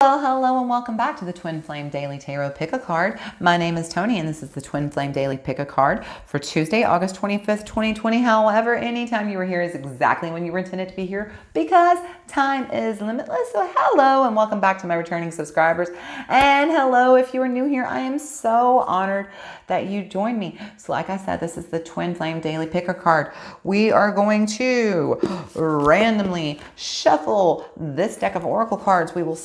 Well, hello and welcome back to the Twin Flame Daily Tarot Pick a Card. My name is Tony and this is the Twin Flame Daily Pick a Card for Tuesday, August 25th, 2020. However, anytime you were here is exactly when you were intended to be here because time is limitless. So hello and welcome back to my returning subscribers. And hello if you are new here. I am so honored that you joined me. So like I said, this is the Twin Flame Daily Pick a Card. We are going to randomly shuffle this deck of oracle cards. We will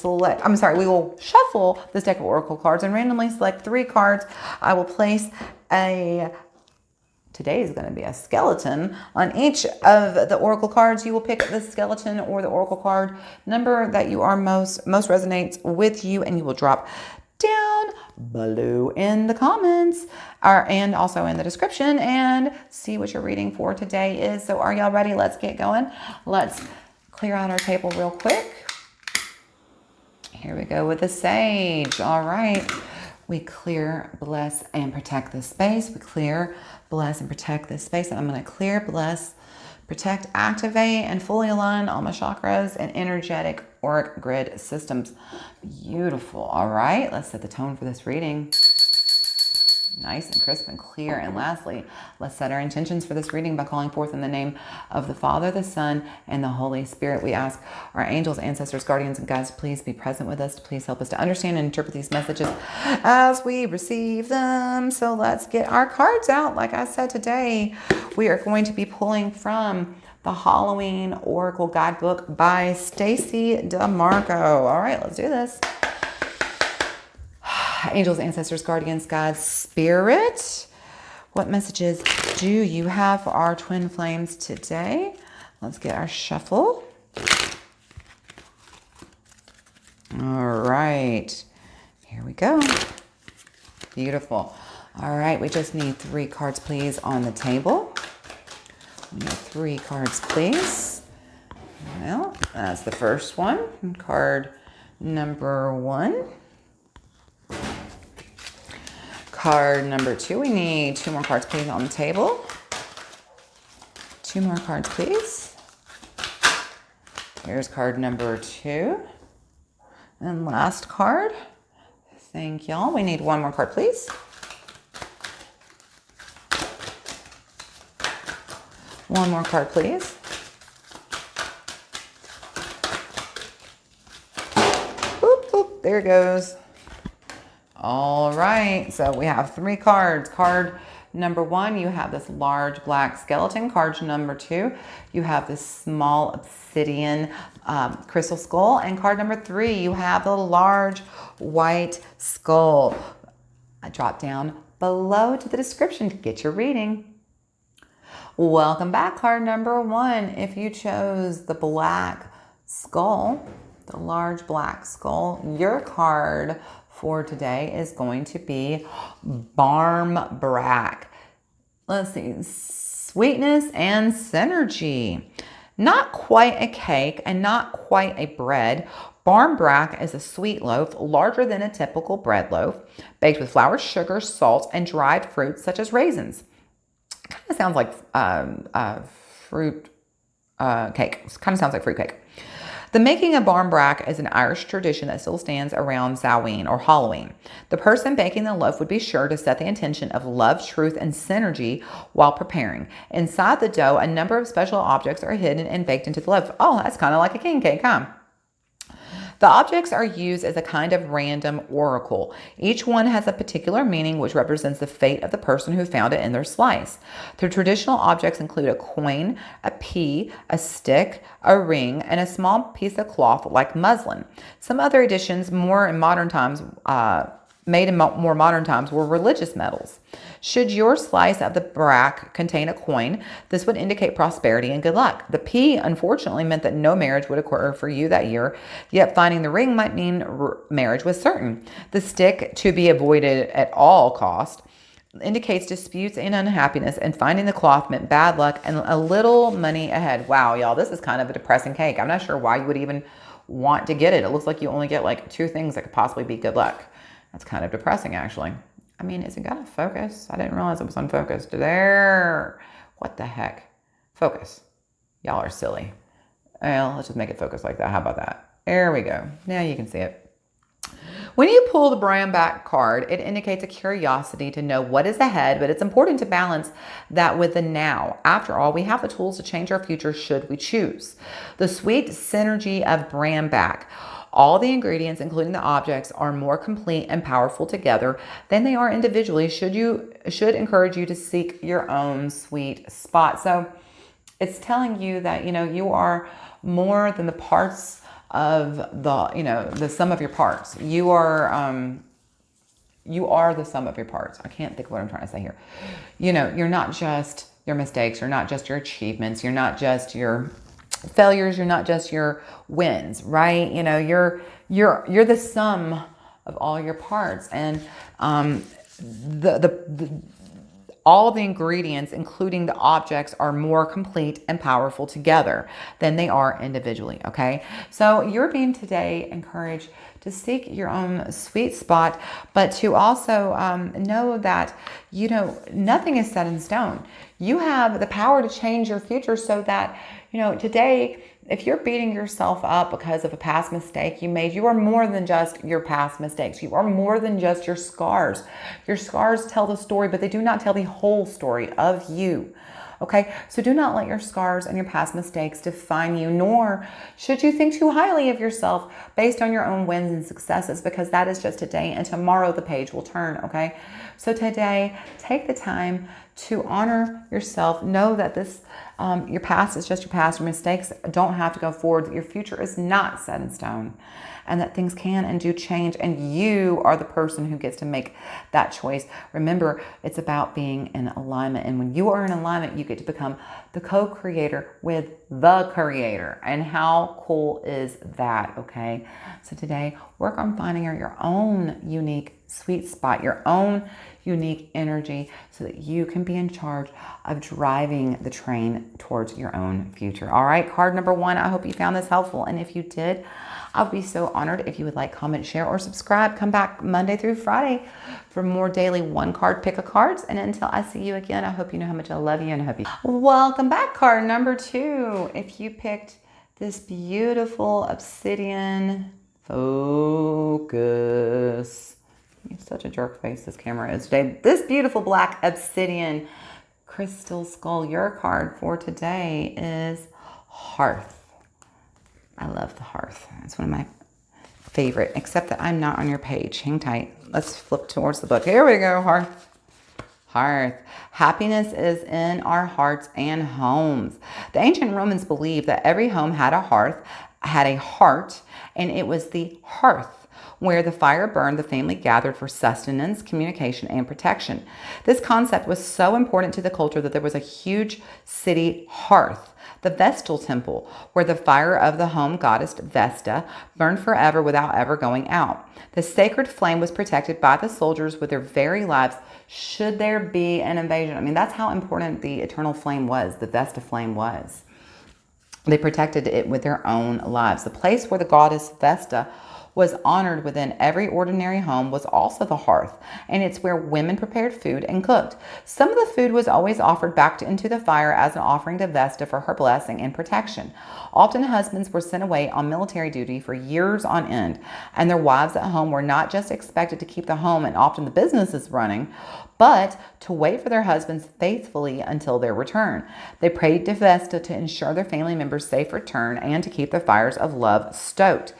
shuffle this deck of oracle cards and randomly select 3 cards. I will place today is going to be a skeleton on each of the oracle cards. You will pick the skeleton or the oracle card number that you are most resonates with you, and you will drop down below in the comments and also in the description and see what your reading for today is. So are y'all ready? Let's get going. Let's clear out our table real quick. Here we go with the sage. All right. We clear, bless, and protect this space. We clear, bless, and protect this space. And I'm going to clear, bless, protect, activate, and fully align all my chakras and energetic auric grid systems. Beautiful. All right. Let's set the tone for this reading. Nice and crisp and clear. And lastly, let's set our intentions for this reading by calling forth in the name of the Father, the Son, and the Holy Spirit. We ask our angels, ancestors, guardians, and guides to please be present with us, to please help us to understand and interpret these messages as we receive them. So let's get our cards out. Like I said, today we are going to be pulling from the Halloween Oracle Guidebook by Stacy DeMarco. All right, let's do this. Angels, ancestors, guardians, guides, spirit, what messages do you have for our twin flames today? Let's get our shuffle. All right, here we go. Beautiful. All right, we just need 3 cards, please, on the table. We need 3 cards, please. Well, that's the first one. Card number 1. Card number 2, we need 2 more cards, please, on the table. 2 more cards, please. Here's card number 2. And last card. Thank y'all. We need 1 more card, please. One more card, please. Boop, boop, there it goes. All right, so we have 3 cards. Card number 1, you have this large black skeleton. Card number 2, you have this small obsidian crystal skull. And card number 3, you have the large white skull. I drop down below to the description to get your reading. Welcome back. Card number 1, if you chose the black skull, the large black skull, your card for today is going to be Barmbrack. Let's see, sweetness and synergy. Not quite a cake and not quite a bread. Barmbrack is a sweet loaf, larger than a typical bread loaf, baked with flour, sugar, salt, and dried fruits such as raisins. Kind of sounds like fruit cake. Kind of sounds like fruit cake. The making of barmbrack is an Irish tradition that still stands around Samhain or Halloween. The person baking the loaf would be sure to set the intention of love, truth, and synergy while preparing. Inside the dough, a number of special objects are hidden and baked into the loaf. Oh, that's kind of like a king cake, huh? The objects are used as a kind of random oracle. Each one has a particular meaning which represents the fate of the person who found it in their slice. The traditional objects include a coin, a pea, a stick, a ring, and a small piece of cloth like muslin. Some other additions more in modern times were religious medals. Should your slice of the brack contain a coin, this would indicate prosperity and good luck. The pea, unfortunately, meant that no marriage would occur for you that year, yet finding the ring might mean marriage was certain. The stick, to be avoided at all cost, indicates disputes and unhappiness, and finding the cloth meant bad luck and a little money ahead. Wow, y'all, this is kind of a depressing cake. I'm not sure why you would even want to get it. It looks like you only get like 2 things that could possibly be good luck. That's kind of depressing, actually. I mean, is it got to focus? I didn't realize it was unfocused. There. What the heck? Focus. Y'all are silly. Well, let's just make it focus like that. How about that? There we go. Now you can see it. When you pull the brand back card, it indicates a curiosity to know what is ahead, but it's important to balance that with the now. After all, we have the tools to change our future should we choose. The sweet synergy of brand back. All the ingredients, including the objects, are more complete and powerful together than they are individually. Should encourage you to seek your own sweet spot. So it's telling you that, you are more than the parts of the sum of your parts. You are the sum of your parts. I can't think of what I'm trying to say here. You're not just your mistakes. You're not just your achievements. You're not just your failures. You're not just your wins, right? You're the sum of all your parts, and all the ingredients, including the objects, are more complete and powerful together than they are individually, okay? So you're being today encouraged to seek your own sweet spot, but to also know that, nothing is set in stone. You have the power to change your future so that, today, if you're beating yourself up because of a past mistake you made, you are more than just your past mistakes. You are more than just your scars. Your scars tell the story, but they do not tell the whole story of you. Okay, so do not let your scars and your past mistakes define you, nor should you think too highly of yourself based on your own wins and successes, because that is just today, and tomorrow the page will turn, okay? So today, take the time to honor yourself. Know that your past is just your past. Your mistakes don't have to go forward. That your future is not set in stone, and that things can and do change, and you are the person who gets to make that choice. Remember, it's about being in alignment, and when you are in alignment, you get to become the co-creator with the creator. And how cool is that, okay? So today, work on finding your own unique sweet spot, your own unique energy, so that you can be in charge of driving the train towards your own future. All right, card number 1, I hope you found this helpful. And if you did, I would be so honored if you would like, comment, share, or subscribe. Come back Monday through Friday for more daily one card pick a cards. And until I see you again, I hope you know how much I love you, and I hope you... Welcome back, card number 2. If you picked this beautiful obsidian focus... You're such a jerk face this camera is today. This beautiful black obsidian crystal skull, your card for today is Hearth. I love the Hearth. It's one of my favorite, except that I'm not on your page. Hang tight. Let's flip towards the book. Here we go, Hearth. Hearth. Happiness is in our hearts and homes. The ancient Romans believed that every home had a hearth, and it was the hearth. Where the fire burned, the family gathered for sustenance, communication, and protection. This concept was so important to the culture that there was a huge city hearth, the Vestal Temple, where the fire of the home goddess Vesta burned forever without ever going out. The sacred flame was protected by the soldiers with their very lives should there be an invasion. I mean, that's how important the eternal flame was, the Vesta flame was. They protected it with their own lives. The place where the goddess Vesta was honored within every ordinary home was also the hearth, and it's where women prepared food and cooked. Some of the food was always offered back into the fire as an offering to Vesta for her blessing and protection. Often husbands were sent away on military duty for years on end, and their wives at home were not just expected to keep the home and often the businesses running, but to wait for their husbands faithfully until their return. They prayed to Vesta to ensure their family members' safe return and to keep the fires of love stoked.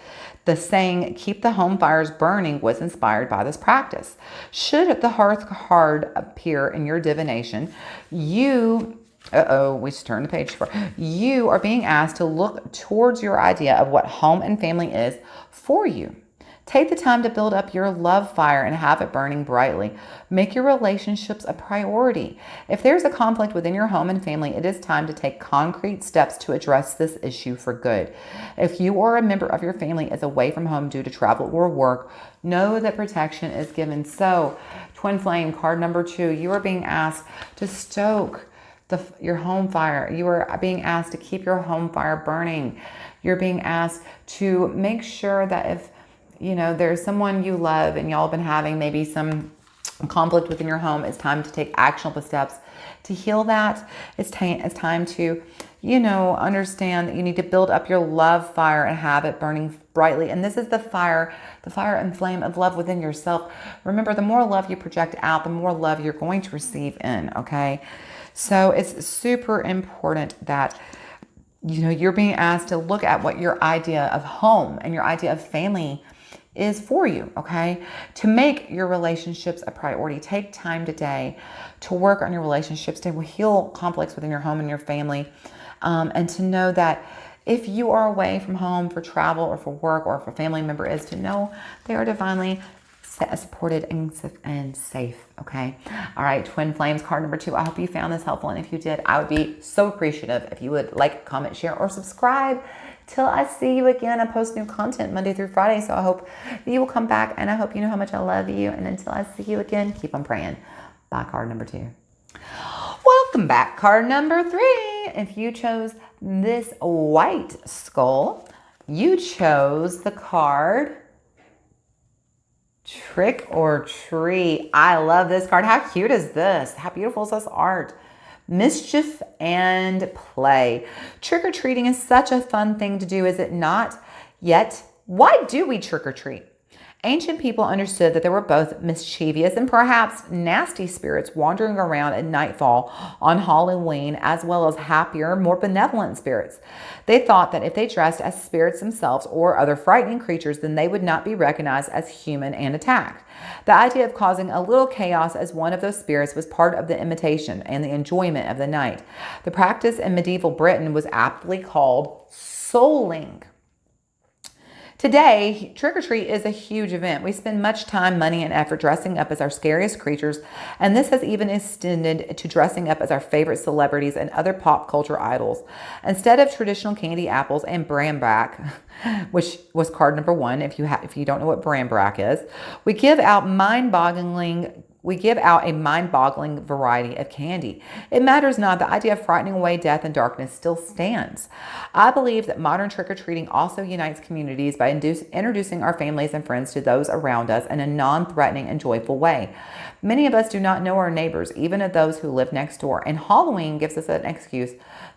The saying, keep the home fires burning, was inspired by this practice. Should the hearth card appear in your divination, we just turned the page. You are being asked to look towards your idea of what home and family is for you. Take the time to build up your love fire and have it burning brightly. Make your relationships a priority. If there's a conflict within your home and family, it is time to take concrete steps to address this issue for good. If you or a member of your family is away from home due to travel or work, know that protection is given. So, Twin Flame, card number 2, you are being asked to stoke your home fire. You are being asked to keep your home fire burning. You're being asked to make sure that if there's someone you love and y'all have been having maybe some conflict within your home, it's time to take actionable steps to heal that. It's time to, understand that you need to build up your love fire and have it burning brightly. And this is the fire and flame of love within yourself. Remember, the more love you project out, the more love you're going to receive in, okay? So it's super important that, you know, you're being asked to look at what your idea of home and your idea of family is for you, okay? To make your relationships a priority. Take time today to work on your relationships, to heal conflicts within your home and your family, and to know that if you are away from home for travel or for work, or if a family member is, to know they are divinely supported and safe, okay? All right, Twin Flames card number 2. I hope you found this helpful, and if you did, I would be so appreciative if you would like, comment, share, or subscribe. Till I see you again, I post new content Monday through Friday, so I hope that you will come back, and I hope you know how much I love you. And until I see you again, keep on praying. Bye, card number 2. Welcome back, card number 3. If you chose this white skull, you chose the card Trick or Treat. I love this card. How cute is this? How beautiful is this art? Mischief and play. Trick-or-treating is such a fun thing to do, is it not? Yet, why do we trick-or-treat? Ancient people understood that there were both mischievous and perhaps nasty spirits wandering around at nightfall on Halloween, as well as happier, more benevolent spirits. They thought that if they dressed as spirits themselves or other frightening creatures, then they would not be recognized as human and attacked. The idea of causing a little chaos as one of those spirits was part of the imitation and the enjoyment of the night. The practice in medieval Britain was aptly called souling. Today, trick-or-treat is a huge event. We spend much time, money, and effort dressing up as our scariest creatures, and this has even extended to dressing up as our favorite celebrities and other pop culture idols. Instead of traditional candy apples and brambrack, which was card number 1, if you don't know what brambrack is, we give out a mind-boggling variety of candy. It matters not. The idea of frightening away death and darkness still stands. I believe that modern trick-or-treating also unites communities by introducing our families and friends to those around us in a non-threatening and joyful way. Many of us do not know our neighbors, even of those who live next door, and Halloween gives us an excuse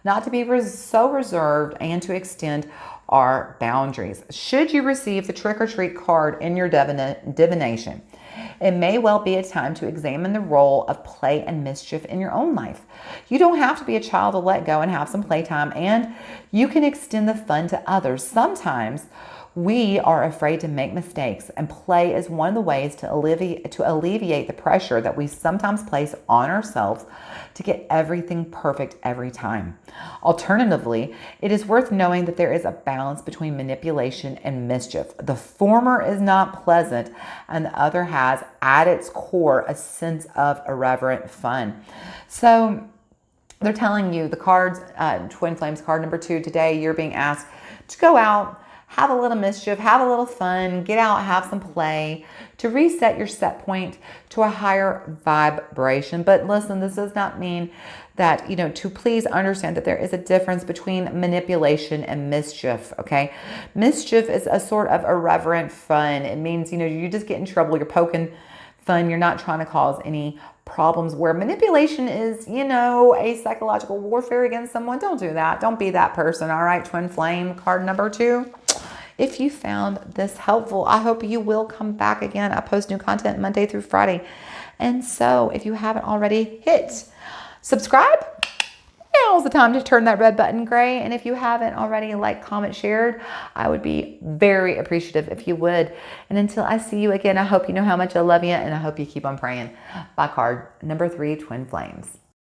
not to be so reserved and to extend our boundaries. Should you receive the trick-or-treat card in your divination, it may well be a time to examine the role of play and mischief in your own life. You don't have to be a child to let go and have some playtime, and you can extend the fun to others. Sometimes we are afraid to make mistakes, and play is one of the ways to alleviate the pressure that we sometimes place on ourselves to get everything perfect every time. Alternatively, it is worth knowing that there is a balance between manipulation and mischief. The former is not pleasant, and the other has at its core a sense of irreverent fun. So they're telling you, the cards, Twin Flames card number 2, today you're being asked to go out, have a little mischief, have a little fun, get out, have some play, to reset your set point to a higher vibration. But listen, this does not mean that, to please understand that there is a difference between manipulation and mischief, okay? Mischief is a sort of irreverent fun. It means, you just get in trouble, you're poking fun, you're not trying to cause any problems, where manipulation is, a psychological warfare against someone. Don't do that. Don't be that person. All right, Twin Flame card number 2. If you found this helpful, I hope you will come back again. I post new content Monday through Friday. And so if you haven't already, hit subscribe. Now's the time to turn that red button gray. And if you haven't already, like, comment, shared, I would be very appreciative if you would. And until I see you again, I hope you know how much I love you, and I hope you keep on praying. Bye, card number 3, Twin Flames.